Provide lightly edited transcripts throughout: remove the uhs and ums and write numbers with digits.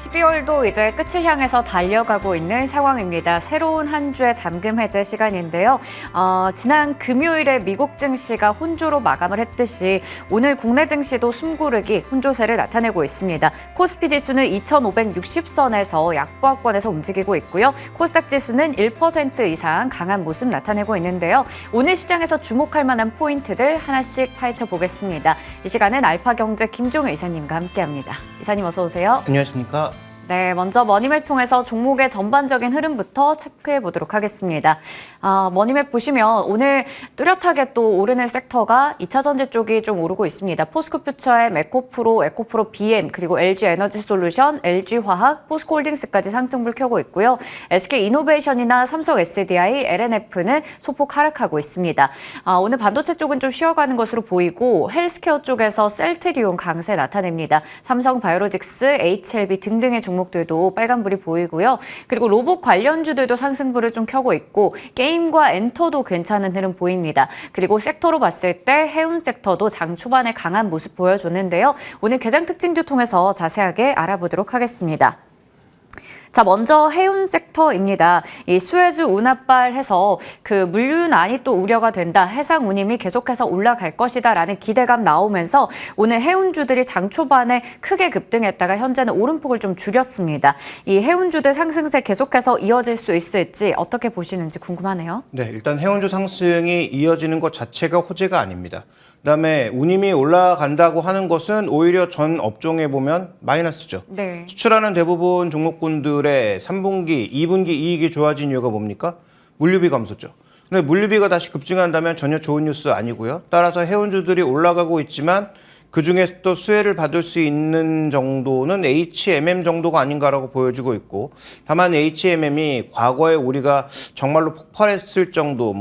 12월도 이제 끝을 향해서 달려가고 있는 상황입니다. 새로운 한 주의 잠금 해제 시간인데요. 지난 금요일에 미국 증시가 혼조로 마감을 했듯이 오늘 국내 증시도 숨고르기 혼조세를 나타내고 있습니다. 코스피 지수는 2,560선에서 약보합권에서 움직이고 있고요. 코스닥 지수는 1% 이상 강한 모습 나타내고 있는데요. 오늘 시장에서 주목할 만한 포인트들 하나씩 파헤쳐 보겠습니다. 이 시간은 알파경제 김종일 이사님과 함께합니다. 이사님 어서 오세요. 안녕하십니까. 네, 먼저 머니맵 통해서 종목의 전반적인 흐름부터 체크해 보도록 하겠습니다. 머니맵 보시면 오늘 뚜렷하게 또 오르는 섹터가 2차 전지 쪽이 좀 오르고 있습니다. 포스코 퓨처의 에코프로, 에코프로 BM, 그리고 LG 에너지 솔루션, LG 화학, 포스코홀딩스까지 상승불 켜고 있고요. SK 이노베이션이나 삼성 SDI, LNF는 소폭 하락하고 있습니다. 오늘 반도체 쪽은 좀 쉬어가는 것으로 보이고 헬스케어 쪽에서 셀트리온 강세 나타냅니다. 삼성 바이오로직스, HLB 등등의 종목들도 빨간불이 보이고요. 그리고 로봇 관련주들도 상승불을 좀 켜고 있고 게임과 엔터도 괜찮은 흐름 보입니다. 그리고 섹터로 봤을 때 해운 섹터도 장 초반에 강한 모습 보여줬는데요. 오늘 개장 특징주 통해서 자세하게 알아보도록 하겠습니다. 자, 먼저 해운 섹터입니다. 이 수에즈 운하발해서 그 물류난이 또 우려가 된다. 해상 운임이 계속해서 올라갈 것이다라는 기대감 나오면서 오늘 해운주들이 장 초반에 크게 급등했다가 현재는 오름폭을 좀 줄였습니다. 이 해운주들 상승세 계속해서 이어질 수 있을지 어떻게 보시는지 궁금하네요. 네, 일단 해운주 상승이 이어지는 것 자체가 호재가 아닙니다. 그다음에 운임이 올라간다고 하는 것은 오히려 전 업종에 보면 마이너스죠. 네. 수출하는 대부분 종목군들의 3분기, 2분기 이익이 좋아진 이유가 뭡니까? 물류비 감소죠. 근데 물류비가 다시 급증한다면 전혀 좋은 뉴스 아니고요. 따라서 해운주들이 올라가고 있지만 그중에 또 수혜를 받을 수 있는 정도는 HMM 정도가 아닌가라고 보여지고 있고, 다만 HMM이 과거에 우리가 정말로 폭발했을 정도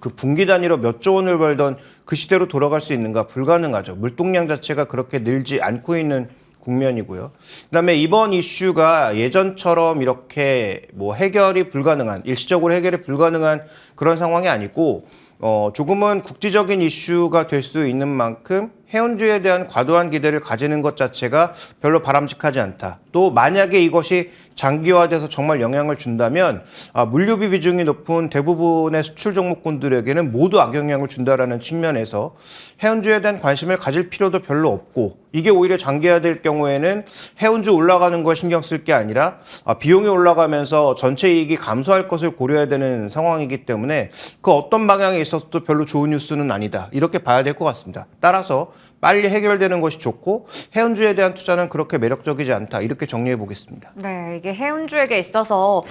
그 분기 단위로 몇 조 원을 벌던 그 시대로 돌아갈 수 있는가? 불가능하죠. 물동량 자체가 그렇게 늘지 않고 있는 국면이고요. 그다음에 이번 이슈가 예전처럼 이렇게 해결이 불가능한, 일시적으로 해결이 불가능한 그런 상황이 아니고 조금은 국지적인 이슈가 될 수 있는 만큼 해운주에 대한 과도한 기대를 가지는 것 자체가 별로 바람직하지 않다. 또 만약에 이것이 장기화돼서 정말 영향을 준다면 물류비 비중이 높은 대부분의 수출 종목군들에게는 모두 악영향을 준다라는 측면에서 해운주에 대한 관심을 가질 필요도 별로 없고, 이게 오히려 장기화될 경우에는 해운주 올라가는 걸 신경 쓸 게 아니라 비용이 올라가면서 전체 이익이 감소할 것을 고려해야 되는 상황이기 때문에 그 어떤 방향에 있어서도 별로 좋은 뉴스는 아니다. 이렇게 봐야 될 것 같습니다. 따라서 빨리 해결되는 것이 좋고 해운주에 대한 투자는 그렇게 매력적이지 않다. 이렇게 정리해 보겠습니다. 네, 이게 해운주에게 있어서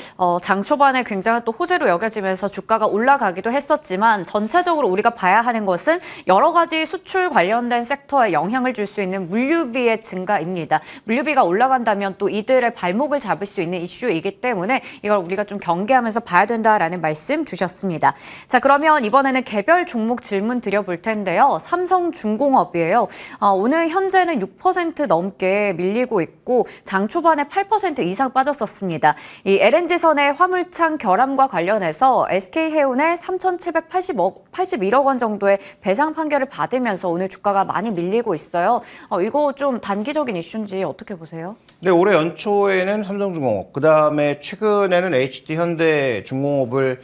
장 초반에 굉장히 또 호재로 여겨지면서 주가가 올라가기도 했었지만 전체적으로 우리가 봐야 하는 것은 여러 가지 수출 관련된 섹터에 영향을 줄 수 있는 물류비의 증가입니다. 물류비가 올라간다면 또 이들의 발목을 잡을 수 있는 이슈이기 때문에 이걸 우리가 좀 경계하면서 봐야 된다라는 말씀 주셨습니다. 자, 그러면 이번에는 개별 종목 질문 드려볼 텐데요. 삼성중공업이에요. 오늘 현재는 6% 넘게 밀리고 있고 장 초반에 8% 이상 빠졌었습니다. 이 LNG선의 화물창 결함과 관련해서 SK해운의 3,781억 원 정도의 배상 판결을 받으면서 오늘 주가가 많이 밀리고 있어요. 이거 좀 단기적인 이슈인지 어떻게 보세요? 네, 올해 연초에는 삼성중공업, 그다음에 최근에는 HD현대중공업을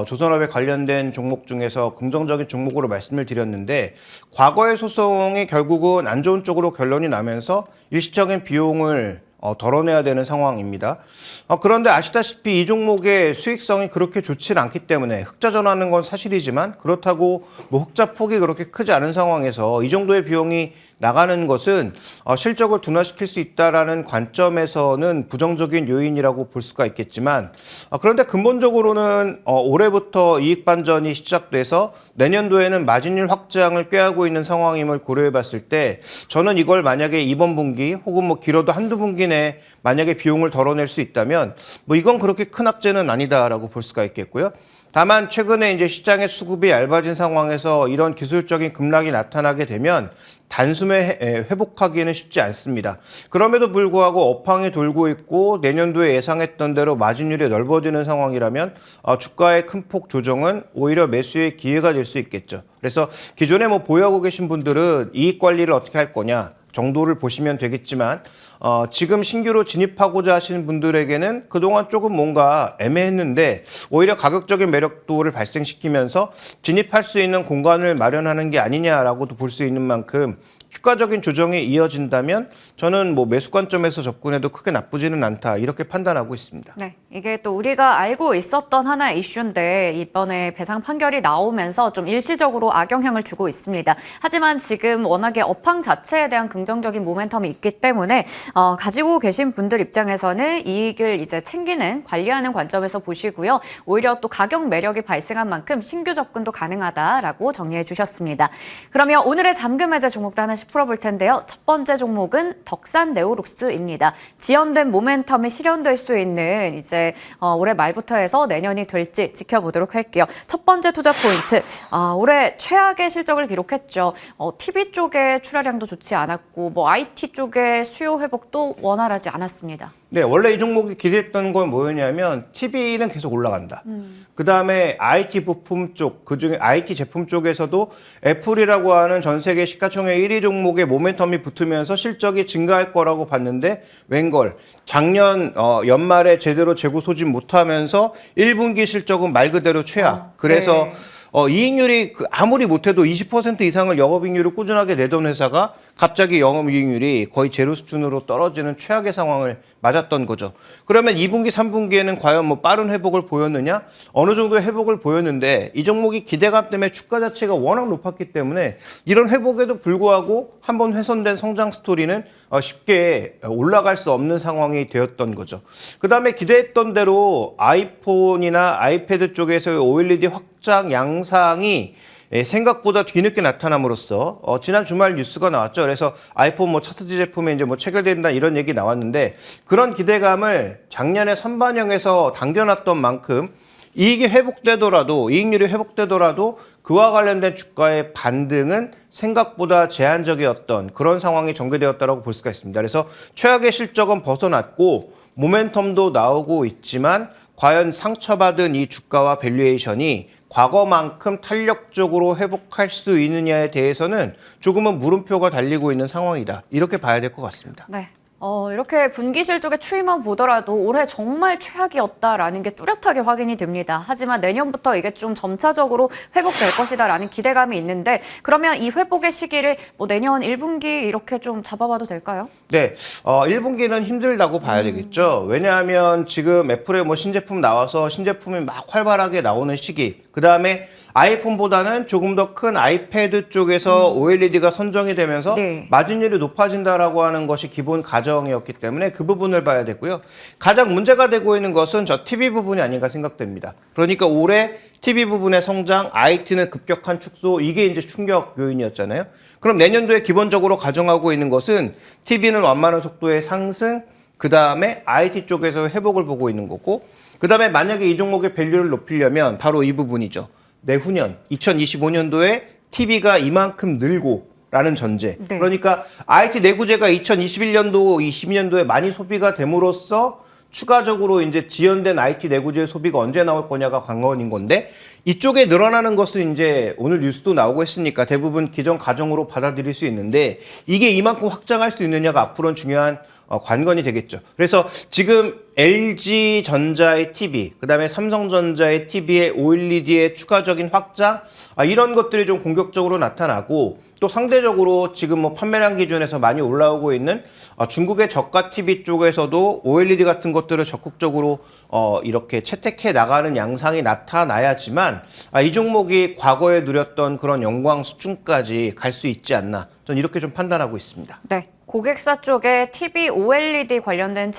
조선업에 관련된 종목 중에서 긍정적인 종목으로 말씀을 드렸는데, 과거의 소송이 결국은 안 좋은 쪽으로 결론이 나면서 일시적인 비용을 덜어내야 되는 상황입니다. 그런데 아시다시피 이 종목의 수익성이 그렇게 좋지 않기 때문에 흑자 전환하는 건 사실이지만, 그렇다고 흑자 폭이 그렇게 크지 않은 상황에서 이 정도의 비용이 나가는 것은 실적을 둔화시킬 수 있다라는 관점에서는 부정적인 요인이라고 볼 수가 있겠지만, 그런데 근본적으로는 올해부터 이익 반전이 시작돼서 내년도에는 마진율 확장을 꾀하고 있는 상황임을 고려해 봤을 때, 저는 이걸 만약에 이번 분기 혹은 길어도 한두 분기 내에 만약에 비용을 덜어낼 수 있다면 이건 그렇게 큰 악재는 아니다라고 볼 수가 있겠고요. 다만 최근에 이제 시장의 수급이 얇아진 상황에서 이런 기술적인 급락이 나타나게 되면 단숨에 회복하기는 쉽지 않습니다. 그럼에도 불구하고 업황이 돌고 있고 내년도에 예상했던 대로 마진율이 넓어지는 상황이라면 주가의 큰 폭 조정은 오히려 매수의 기회가 될 수 있겠죠. 그래서 기존에 보유하고 계신 분들은 이익 관리를 어떻게 할 거냐, 정도를 보시면 되겠지만 지금 신규로 진입하고자 하시는 분들에게는 그동안 조금 뭔가 애매했는데 오히려 가격적인 매력도를 발생시키면서 진입할 수 있는 공간을 마련하는 게 아니냐라고도 볼 수 있는 만큼 추가적인 조정이 이어진다면 저는 뭐 매수 관점에서 접근해도 크게 나쁘지는 않다 이렇게 판단하고 있습니다. 네, 이게 또 우리가 알고 있었던 하나의 이슈인데 이번에 배상 판결이 나오면서 좀 일시적으로 악영향을 주고 있습니다. 하지만 지금 워낙에 업황 자체에 대한 긍정적인 모멘텀이 있기 때문에 가지고 계신 분들 입장에서는 이익을 이제 챙기는, 관리하는 관점에서 보시고요. 오히려 또 가격 매력이 발생한 만큼 신규 접근도 가능하다라고 정리해 주셨습니다. 그러면 오늘의 잠금 해제 종목도 하나씩 풀어볼 텐데요. 첫 번째 종목은 덕산 네오룩스입니다. 지연된 모멘텀이 실현될 수 있는 이제 올해 말부터 해서 내년이 될지 지켜보도록 할게요. 첫 번째 투자 포인트, 올해 최악의 실적을 기록했죠. TV 쪽의 출하량도 좋지 않았고 뭐 IT 쪽의 수요 회복도 원활하지 않았습니다. 네, 원래 이 종목이 기대했던 건 뭐였냐면 TV는 계속 올라간다. 그다음에 IT 부품 쪽, 그중에 IT 제품 쪽에서도 애플이라고 하는 전 세계 시가총액 1위 종목의 모멘텀이 붙으면서 실적이 증가할 거라고 봤는데 웬걸 작년 연말에 제대로 재고 소진 못하면서 1분기 실적은 말 그대로 최악. 그래서 네. 이익률이 아무리 못해도 20% 이상을 영업이익률을 꾸준하게 내던 회사가 갑자기 영업이익률이 거의 제로 수준으로 떨어지는 최악의 상황을 맞았던 거죠. 그러면 2분기, 3분기에는 과연 뭐 빠른 회복을 보였느냐? 어느 정도의 회복을 보였는데 이 종목이 기대감 때문에 주가 자체가 워낙 높았기 때문에 이런 회복에도 불구하고 한번 훼손된 성장 스토리는 쉽게 올라갈 수 없는 상황이 되었던 거죠. 그다음에 기대했던 대로 아이폰이나 아이패드 쪽에서의 OLED 확장 양상이 생각보다 뒤늦게 나타남으로써 지난 주말 뉴스가 나왔죠. 그래서 아이폰 뭐 차세대 제품에 이제 뭐 체결된다 이런 얘기 나왔는데 그런 기대감을 작년에 선반영해서 당겨놨던 만큼 이익이 회복되더라도 이익률이 회복되더라도 그와 관련된 주가의 반등은 생각보다 제한적이었던 그런 상황이 전개되었다고 볼 수가 있습니다. 그래서 최악의 실적은 벗어났고 모멘텀도 나오고 있지만 과연 상처받은 이 주가와 밸류에이션이 과거만큼 탄력적으로 회복할 수 있느냐에 대해서는 조금은 물음표가 달리고 있는 상황이다. 이렇게 봐야 될 것 같습니다. 네. 이렇게 분기 실적의 추이만 보더라도 올해 정말 최악이었다라는 게 뚜렷하게 확인이 됩니다. 하지만 내년부터 이게 좀 점차적으로 회복될 것이다라는 기대감이 있는데 그러면 이 회복의 시기를 뭐 내년 1분기 이렇게 좀 잡아봐도 될까요? 네, 1분기는 힘들다고 봐야 되겠죠. 왜냐하면 지금 애플의 뭐 신제품 나와서 신제품이 막 활발하게 나오는 시기, 그 다음에 아이폰보다는 조금 더 큰 아이패드 쪽에서 OLED가 선정이 되면서 네. 마진율이 높아진다라고 하는 것이 기본 가정이었기 때문에 그 부분을 봐야 되고요. 가장 문제가 되고 있는 것은 저 TV 부분이 아닌가 생각됩니다. 그러니까 올해 TV 부분의 성장, IT는 급격한 축소, 이게 이제 충격 요인이었잖아요. 그럼 내년도에 기본적으로 가정하고 있는 것은 TV는 완만한 속도의 상승, 그 다음에 IT 쪽에서 회복을 보고 있는 거고, 그 다음에 만약에 이 종목의 밸류를 높이려면 바로 이 부분이죠. 내후년 2025년도에 TV가 이만큼 늘고 라는 전제. 네. 그러니까 IT 내구재가 2021년도, 22년도에 많이 소비가 됨으로써 추가적으로 이제 지연된 IT 내구재 소비가 언제 나올 거냐가 관건인 건데 이쪽에 늘어나는 것은 이제 오늘 뉴스도 나오고 했으니까 대부분 기존 가정으로 받아들일 수 있는데 이게 이만큼 확장할 수 있느냐가 앞으로는 중요한 관건이 되겠죠. 그래서 지금 LG전자의 TV, 그다음에 삼성전자의 TV의 OLED의 추가적인 확장, 이런 것들이 좀 공격적으로 나타나고 또 상대적으로 지금 뭐 판매량 기준에서 많이 올라오고 있는 중국의 저가 TV 쪽에서도 OLED 같은 것들을 적극적으로 이렇게 채택해 나가는 양상이 나타나야지만 이 종목이 과거에 누렸던 그런 영광 수준까지 갈 수 있지 않나, 저는 이렇게 좀 판단하고 있습니다. 네. 고객사 쪽에 TV OLED 관련된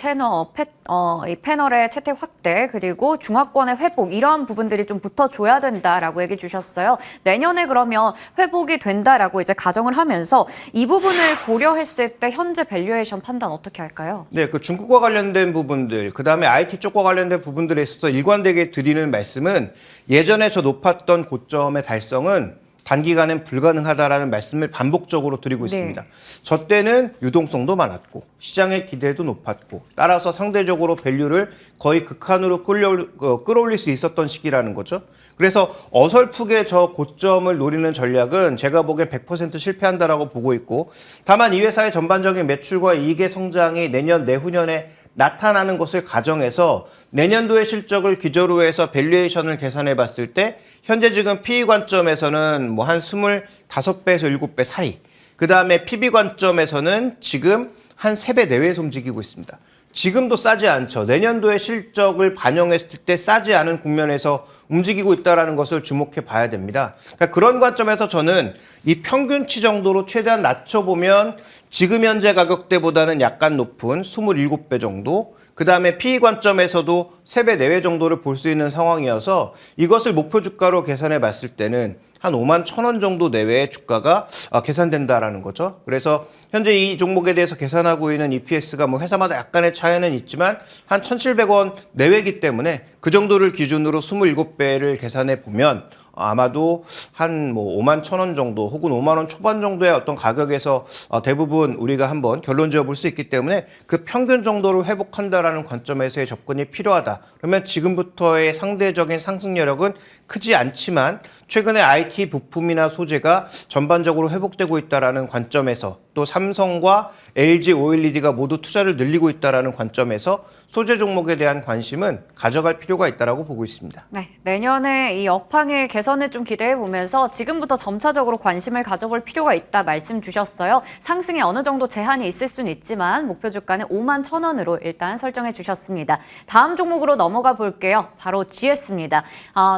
이 패널의 채택 확대 그리고 중화권의 회복 이러한 부분들이 좀 붙어줘야 된다라고 얘기 주셨어요. 내년에 그러면 회복이 된다라고 이제 가정을 하면서 이 부분을 고려했을 때 현재 밸류에이션 판단 어떻게 할까요? 네, 그 중국과 관련된 부분들, 그 다음에 IT 쪽과 관련된 부분들에 있어서 일관되게 드리는 말씀은 예전에 저 높았던 고점의 달성은 단기간엔 불가능하다라는 말씀을 반복적으로 드리고 있습니다. 저 때는 유동성도 많았고 시장의 기대도 높았고 따라서 상대적으로 밸류를 거의 극한으로 끌어올릴 수 있었던 시기라는 거죠. 그래서 어설프게 저 고점을 노리는 전략은 제가 보기엔 100% 실패한다라고 보고 있고, 다만 이 회사의 전반적인 매출과 이익의 성장이 내년 내후년에 나타나는 것을 가정해서 내년도의 실적을 기저로 해서 밸류에이션을 계산해 봤을 때 현재 지금 PE 관점에서는 뭐 한 25배에서 7배 사이, 그 다음에 PB 관점에서는 지금 한 3배 내외에서 움직이고 있습니다. 지금도 싸지 않죠. 내년도의 실적을 반영했을 때 싸지 않은 국면에서 움직이고 있다는 것을 주목해 봐야 됩니다. 그러니까 그런 관점에서 저는 이 평균치 정도로 최대한 낮춰보면 지금 현재 가격대보다는 약간 높은 27배 정도, 그 다음에 PE 관점에서도 3배 내외 정도를 볼 수 있는 상황이어서 이것을 목표 주가로 계산해 봤을 때는 한 5만 1,000원 정도 내외의 주가가 계산된다라는 거죠. 그래서 현재 이 종목에 대해서 계산하고 있는 EPS가 뭐 회사마다 약간의 차이는 있지만 한 1,700원 내외이기 때문에 그 정도를 기준으로 27배를 계산해 보면 아마도 한 뭐 5만 1,000원 정도 혹은 5만 원 초반 정도의 어떤 가격에서 대부분 우리가 한번 결론 지어 볼 수 있기 때문에 그 평균 정도를 회복한다라는 관점에서의 접근이 필요하다. 그러면 지금부터의 상대적인 상승 여력은 크지 않지만 최근에 IT 부품이나 소재가 전반적으로 회복되고 있다라는 관점에서 또 삼성과 LG OLED가 모두 투자를 늘리고 있다라는 관점에서 소재 종목에 대한 관심은 가져갈 필요가 있다라고 보고 있습니다. 네, 내년에 이 업황의 개선을 좀 기대해 보면서 지금부터 점차적으로 관심을 가져볼 필요가 있다 말씀 주셨어요. 상승에 어느 정도 제한이 있을 수는 있지만 목표 주가는 5만 1,000원으로 일단 설정해 주셨습니다. 다음 종목으로 넘어가 볼게요. 바로 GS입니다.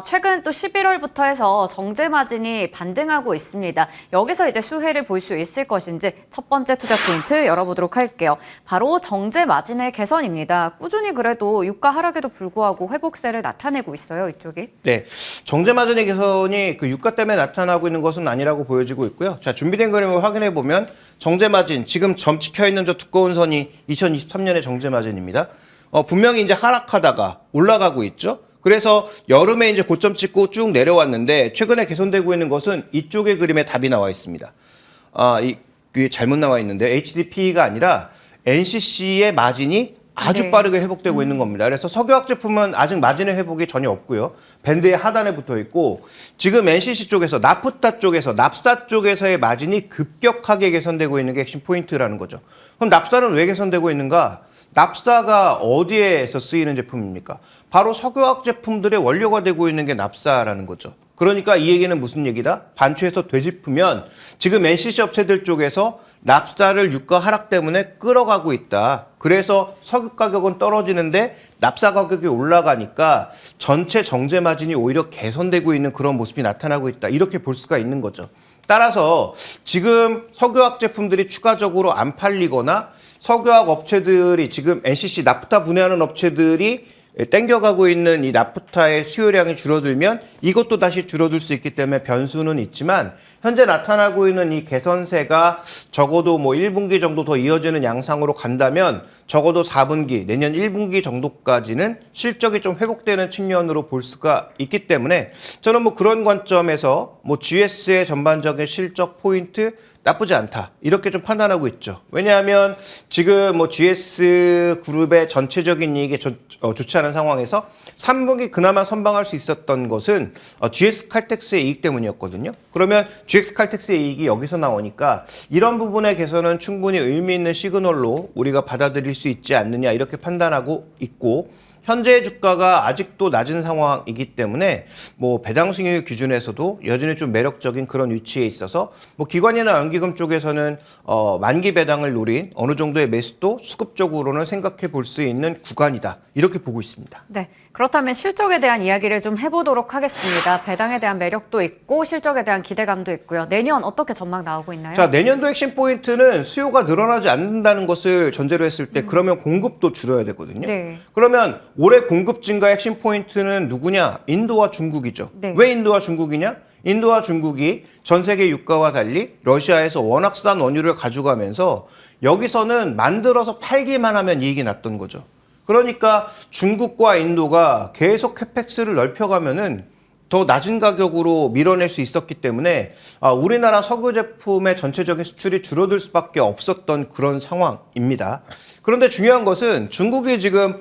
최근 또 11월부터 해서 정제 마진이 반등하고 있습니다. 여기서 이제 수혜를 볼 수 있을 것인지 첫 번째 투자 포인트 열어보도록 할게요. 바로 정제 마진의 개선입니다. 꾸준히 그래도 유가 하락에도 불구하고 회복세를 나타내고 있어요, 이쪽이. 네, 정제 마진의 개선이 그 유가 때문에 나타나고 있는 것은 아니라고 보여지고 있고요. 자, 준비된 그림을 확인해 보면 정제 마진, 지금 점 찍혀 있는 저 두꺼운 선이 2023년의 정제 마진입니다. 분명히 이제 하락하다가 올라가고 있죠. 그래서 여름에 이제 고점 찍고 쭉 내려왔는데 최근에 개선되고 있는 것은 이쪽의 그림에 답이 나와 있습니다. 이게 잘못 나와 있는데 HDPE가 아니라 NCC의 마진이 아주 빠르게 회복되고 있는 겁니다. 그래서 석유화학 제품은 아직 마진의 회복이 전혀 없고요. 밴드의 하단에 붙어 있고 지금 NCC 쪽에서 나프타 쪽에서 납사 쪽에서의 마진이 급격하게 개선되고 있는 게 핵심 포인트라는 거죠. 그럼 납사는 왜 개선되고 있는가? 납사가 어디에서 쓰이는 제품입니까? 바로 석유화학 제품들의 원료가 되고 있는 게 납사라는 거죠. 그러니까 이 얘기는 무슨 얘기다? 반추해서 되짚으면 지금 NCC 업체들 쪽에서 납사를 유가 하락 때문에 끌어가고 있다. 그래서 석유 가격은 떨어지는데 납사 가격이 올라가니까 전체 정제 마진이 오히려 개선되고 있는 그런 모습이 나타나고 있다. 이렇게 볼 수가 있는 거죠. 따라서 지금 석유화학 제품들이 추가적으로 안 팔리거나 석유화학 업체들이 지금 NCC 나프타 분해하는 업체들이 땡겨가고 있는 이 나프타의 수요량이 줄어들면 이것도 다시 줄어들 수 있기 때문에 변수는 있지만 현재 나타나고 있는 이 개선세가 적어도 뭐 1분기 정도 더 이어지는 양상으로 간다면 적어도 4분기, 내년 1분기 정도까지는 실적이 좀 회복되는 측면으로 볼 수가 있기 때문에 저는 뭐 그런 관점에서 뭐 GS의 전반적인 실적 포인트 나쁘지 않다. 이렇게 좀 판단하고 있죠. 왜냐하면 지금 뭐 GS 그룹의 전체적인 이익이 좋지 않은 상황에서 3분기 그나마 선방할 수 있었던 것은 GS 칼텍스의 이익 때문이었거든요. 그러면 GS 칼텍스의 이익이 여기서 나오니까 이런 부분의 개선은 충분히 의미 있는 시그널로 우리가 받아들일 수 있지 않느냐 이렇게 판단하고 있고 현재 주가가 아직도 낮은 상황이기 때문에 뭐 배당 수익률 기준에서도 여전히 좀 매력적인 그런 위치에 있어서 뭐 기관이나 연기금 쪽에서는 만기 배당을 노린 어느 정도의 매수도 수급적으로는 생각해 볼 수 있는 구간이다. 이렇게 보고 있습니다. 네, 그렇다면 실적에 대한 이야기를 좀 해보도록 하겠습니다. 배당에 대한 매력도 있고 실적에 대한 기대감도 있고요. 내년 어떻게 전망 나오고 있나요? 자, 내년도 핵심 포인트는 수요가 늘어나지 않는다는 것을 전제로 했을 때 그러면 공급도 줄여야 되거든요. 네. 그러면 올해 공급 증가의 핵심 포인트는 누구냐? 인도와 중국이죠. 네. 왜 인도와 중국이냐? 인도와 중국이 전 세계 유가와 달리 러시아에서 워낙 싼 원유를 가져가면서 여기서는 만들어서 팔기만 하면 이익이 났던 거죠. 그러니까 중국과 인도가 계속 캐펙스를 넓혀가면은 더 낮은 가격으로 밀어낼 수 있었기 때문에 우리나라 석유 제품의 전체적인 수출이 줄어들 수밖에 없었던 그런 상황입니다. 그런데 중요한 것은 중국이 지금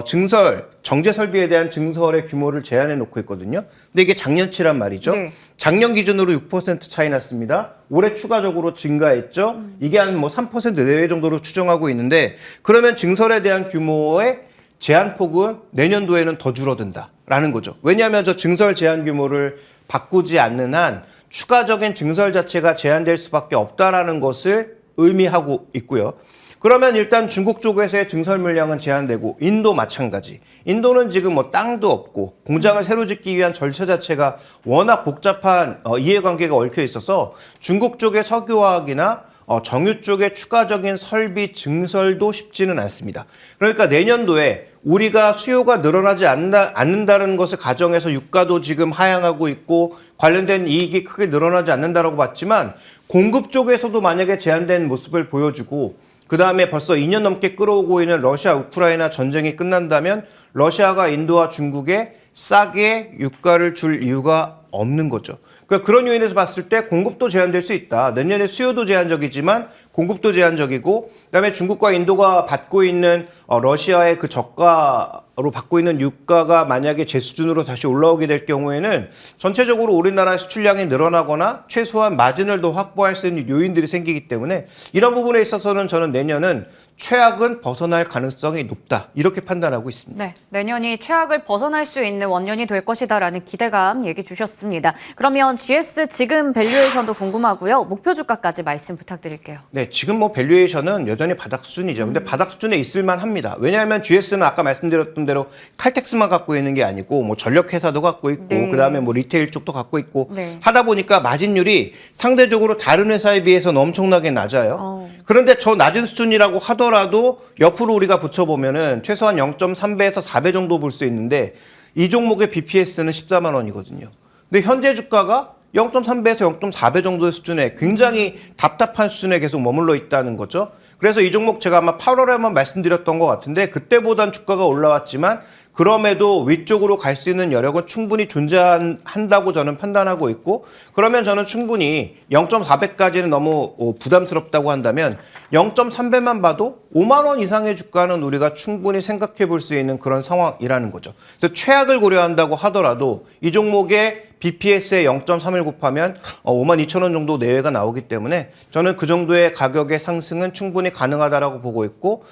정제 설비에 대한 증설의 규모를 제한해 놓고 있거든요. 근데 이게 작년치란 말이죠. 네. 작년 기준으로 6% 차이 났습니다. 올해 추가적으로 증가했죠. 이게 한 뭐 3% 내외 정도로 추정하고 있는데 그러면 증설에 대한 규모의 제한폭은 내년도에는 더 줄어든다라는 거죠. 왜냐하면 저 증설 제한 규모를 바꾸지 않는 한 추가적인 증설 자체가 제한될 수밖에 없다라는 것을 의미하고 있고요. 그러면 일단 중국 쪽에서의 증설 물량은 제한되고 인도 마찬가지. 인도는 지금 뭐 땅도 없고 공장을 새로 짓기 위한 절차 자체가 워낙 복잡한 이해관계가 얽혀 있어서 중국 쪽의 석유화학이나 정유 쪽의 추가적인 설비 증설도 쉽지는 않습니다. 그러니까 내년도에 우리가 수요가 늘어나지 않는다는 것을 가정해서 유가도 지금 하향하고 있고 관련된 이익이 크게 늘어나지 않는다라고 봤지만 공급 쪽에서도 만약에 제한된 모습을 보여주고 그다음에 벌써 2년 넘게 끌어오고 있는 러시아 우크라이나 전쟁이 끝난다면 러시아가 인도와 중국에 싸게 유가를 줄 이유가 없는 거죠. 그러니까 그런 요인에서 봤을 때 공급도 제한될 수 있다. 내년에 수요도 제한적이지만 공급도 제한적이고 그다음에 중국과 인도가 받고 있는 러시아의 그 저가로 받고 있는 유가가 만약에 제 수준으로 다시 올라오게 될 경우에는 전체적으로 우리나라의 수출량이 늘어나거나 최소한 마진을 더 확보할 수 있는 요인들이 생기기 때문에 이런 부분에 있어서는 저는 내년은 최악은 벗어날 가능성이 높다. 이렇게 판단하고 있습니다. 네, 내년이 최악을 벗어날 수 있는 원년이 될 것이다라는 기대감 얘기 주셨습니다. 그러면 GS 지금 밸류에이션도 궁금하고요. 목표 주가까지 말씀 부탁드릴게요. 네, 지금 뭐 밸류에이션은 여전히 바닥 수준이죠. 근데 바닥 수준에 있을만 합니다. 왜냐하면 GS는 아까 말씀드렸던 대로 칼텍스만 갖고 있는 게 아니고 뭐 전력회사도 갖고 있고 네. 그다음에 뭐 리테일 쪽도 갖고 있고 네. 하다 보니까 마진율이 상대적으로 다른 회사에 비해서는 엄청나게 낮아요. 그런데 저 낮은 수준이라고 하더라도 옆으로 우리가 붙여보면은 최소한 0.3배에서 4배 정도 볼 수 있는데 이 종목의 BPS는 14만 원이거든요. 근데 현재 주가가 0.3배에서 0.4배 정도의 수준에 굉장히 답답한 수준에 계속 머물러 있다는 거죠. 그래서 이 종목 제가 아마 8월에 한번 말씀드렸던 것 같은데 그때보단 주가가 올라왔지만 그럼에도 위쪽으로 갈 수 있는 여력은 충분히 존재한다고 저는 판단하고 있고 그러면 저는 충분히 0.4배까지는 너무 부담스럽다고 한다면 0.3배만 봐도 5만 원 이상의 주가는 우리가 충분히 생각해 볼 수 있는 그런 상황이라는 거죠. 그래서 최악을 고려한다고 하더라도 이 종목의 BPS에 0.3을 곱하면 5만 2천 원 정도 내외가 나오기 때문에 저는 그 정도의 가격의 상승은 충분히 가능하다라고 보고 있고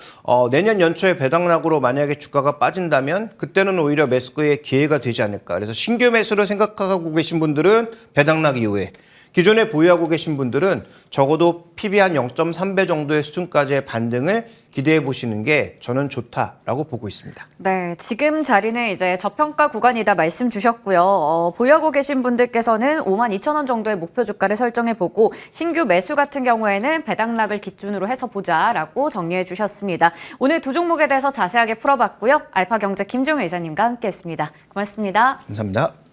내년 연초에 배당락으로 만약에 주가가 빠진다면 그때는 오히려 매수의 기회가 되지 않을까. 그래서 신규 매수를 생각하고 계신 분들은 배당락 이후에 기존에 보유하고 계신 분들은 적어도 PB 한 0.3배 정도의 수준까지의 반등을 기대해 보시는 게 저는 좋다라고 보고 있습니다. 네, 지금 자리는 이제 저평가 구간이다 말씀 주셨고요. 보유하고 계신 분들께서는 5만 2천 원 정도의 목표 주가를 설정해 보고 신규 매수 같은 경우에는 배당락을 기준으로 해서 보자라고 정리해 주셨습니다. 오늘 두 종목에 대해서 자세하게 풀어봤고요. 알파경제 김종일 이사님과 함께했습니다. 고맙습니다. 감사합니다.